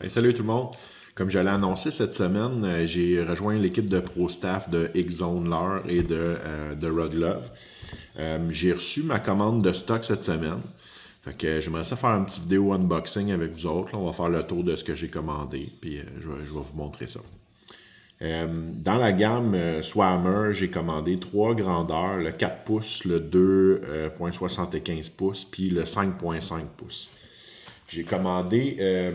Hey, salut tout le monde. Comme je l'ai annoncé cette semaine, j'ai rejoint l'équipe de pro staff de X-Zone Lear et de Rod Love. J'ai reçu ma commande de stock cette semaine. Fait que j'aimerais ça faire une petite vidéo unboxing avec vous autres. Là, on va faire le tour de ce que j'ai commandé, puis je vais vous montrer ça. Dans la gamme Swammer, j'ai commandé trois grandeurs, le 4 pouces, le 2,75 pouces, puis le 5,5 pouces. J'ai commandé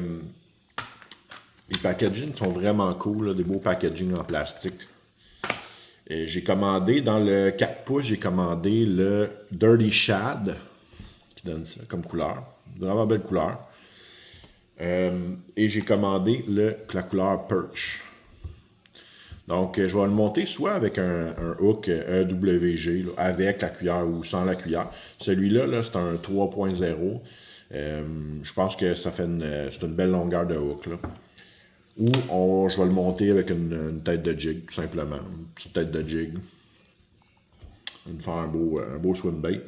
les packagings sont vraiment cool, là, des beaux packagings en plastique. Et j'ai commandé dans le 4 pouces, j'ai commandé le Dirty Shad, qui donne ça comme couleur. Vraiment belle couleur. Et j'ai commandé la couleur Perch. Donc, je vais le monter soit avec un hook EWG, là, avec la cuillère ou sans la cuillère. Celui-là, là, c'est un 3.0. Je pense que c'est une belle longueur de hook, là. Ou je vais le monter avec une tête de jig, tout simplement. Une petite tête de jig. On va faire un beau swim bait.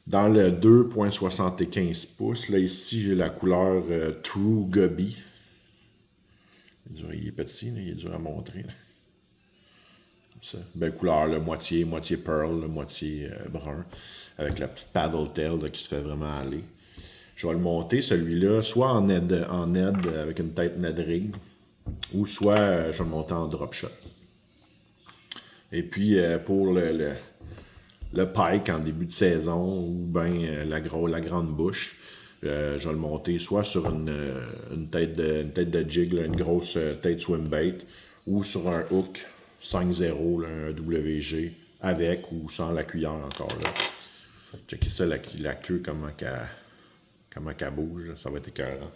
Dans le 2,75 pouces, là ici j'ai la couleur True Gobi. Il est petit, là, il est dur à montrer. Là. Comme ça. Belle couleur, là, moitié pearl, là, moitié brun. Avec la petite paddle tail là, qui se fait vraiment aller. Je vais le monter, celui-là, soit en Ned avec une tête Ned rig, ou soit je vais le monter en drop shot. Et puis pour le pike en début de saison, ou bien la grande bouche, je vais le monter soit sur une tête de jig, là, une grosse tête swim bait, ou sur un hook 5.0, un WG, avec ou sans la cuillère encore là. Checkez ça, la queue, comment qu'elle bouge, ça va être écœurant.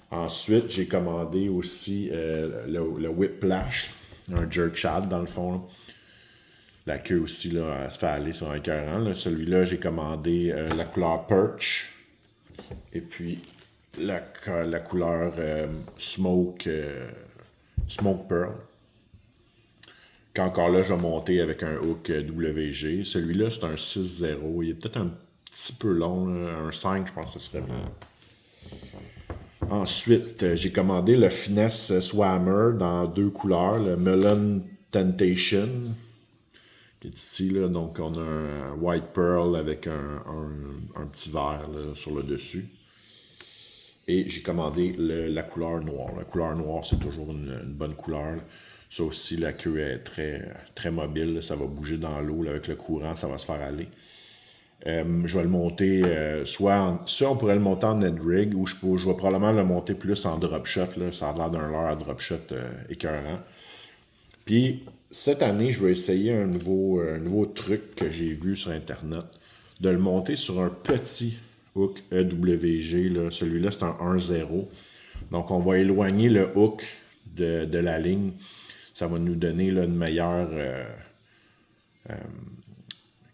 Ensuite, j'ai commandé aussi le Whiplash, un jerk shad dans le fond. Là. La queue aussi, là, elle se fait aller sur un écœurant. Celui-là, j'ai commandé la couleur Perch. Et puis la couleur Smoke Pearl. Qu'encore là, je vais monter avec un hook WG. Celui-là, c'est un 6.0. Il est peut-être un petit peu long, là. Un 5, je pense que ce serait bien. Ensuite, j'ai commandé le Finesse Swammer dans deux couleurs, le Melon Temptation, qui est ici, là, donc on a un White Pearl avec un petit vert là, sur le dessus. Et j'ai commandé la couleur noire. La couleur noire, c'est toujours une bonne couleur. Là. Ça aussi, la queue est très mobile, là. Ça va bouger dans l'eau avec le courant, ça va se faire aller. Je vais le monter, soit on pourrait le monter en Ned rig, ou je vais probablement le monter plus en drop shot, là, ça a l'air d'un leurre à drop shot écœurant. Puis, cette année, je vais essayer un nouveau truc que j'ai vu sur Internet, de le monter sur un petit hook EWG, là. Celui-là, c'est un 1.0. Donc, on va éloigner le hook de la ligne. Ça va nous donner là, une meilleure...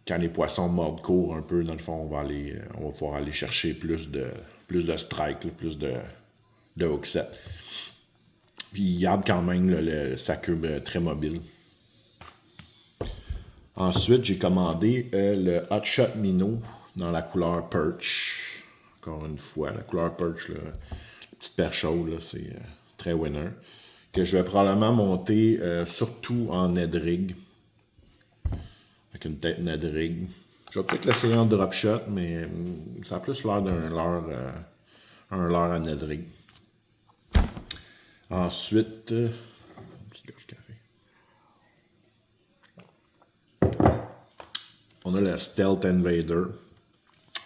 quand les poissons mordent court un peu, dans le fond, on va pouvoir aller chercher plus de strike, là, plus de hook set. Puis il garde quand même là, sa queue très mobile. Ensuite, j'ai commandé le Hot Shot Minnow dans la couleur Perch. Encore une fois, la couleur Perch, là, la petite perche chaude, c'est très winner. Que je vais probablement monter surtout en Ned rig. Avec une tête Ned rig. Je vais peut-être l'essayer en drop shot, mais ça a plus l'air d'un leurre à Ned rig. Ensuite, petite gorge de café. On a la Stealth Invader.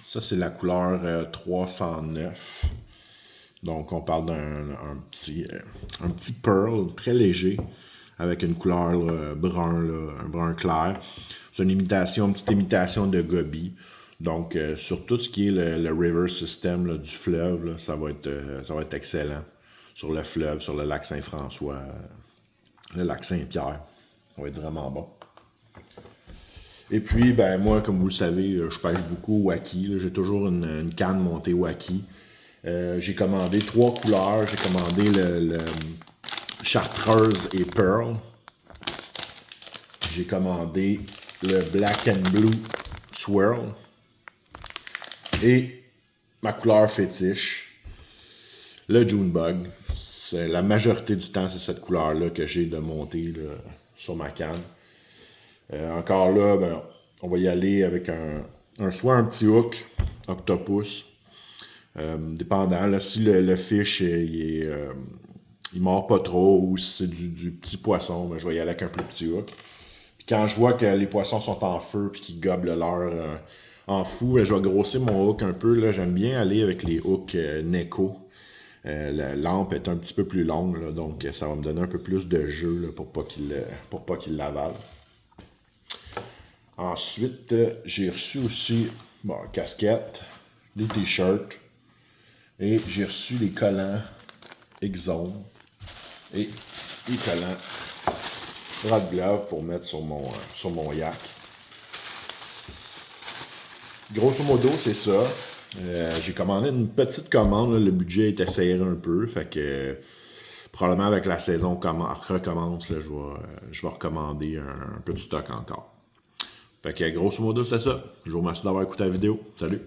Ça, c'est la couleur 309. Donc, on parle d'un petit pearl très léger avec une couleur là, brun, là, un brun clair. C'est une petite imitation de Gobi. Donc, sur tout ce qui est le river system là, du fleuve, là, ça va être excellent. Sur le fleuve, sur le lac Saint-François, le lac Saint-Pierre. Ça va être vraiment bon. Et puis, ben moi, comme vous le savez, je pêche beaucoup au Wacky. J'ai toujours une canne montée Wacky. J'ai commandé trois couleurs. J'ai commandé le Chartreuse et Pearl. J'ai commandé le Black and Blue Swirl. Et ma couleur fétiche, le Junebug. La majorité du temps, c'est cette couleur-là que j'ai de monter là, sur ma canne. Encore là, ben, on va y aller avec soit un petit hook, octopus, dépendant. Là, si le fish il mord pas trop ou si c'est du petit poisson, ben, je vais y aller avec un plus petit hook. Puis quand je vois que les poissons sont en feu et qu'ils gobent leur en fou, je vais grosser mon hook un peu. Là, j'aime bien aller avec les hooks Neko. La lampe est un petit peu plus longue, là, donc ça va me donner un peu plus de jeu là, pour pas qu'il l'avale. Ensuite, j'ai reçu aussi casquette, les t-shirts et j'ai reçu les collants X-Zone et les collants Rod Glove pour mettre sur mon yak. Grosso modo, c'est ça. J'ai commandé une petite commande. Là, le budget était serré un peu. Fait que probablement avec la saison recommence, là, je vais recommander un peu de stock encore. Fait que grosso modo, c'est ça. Je vous remercie d'avoir écouté la vidéo. Salut!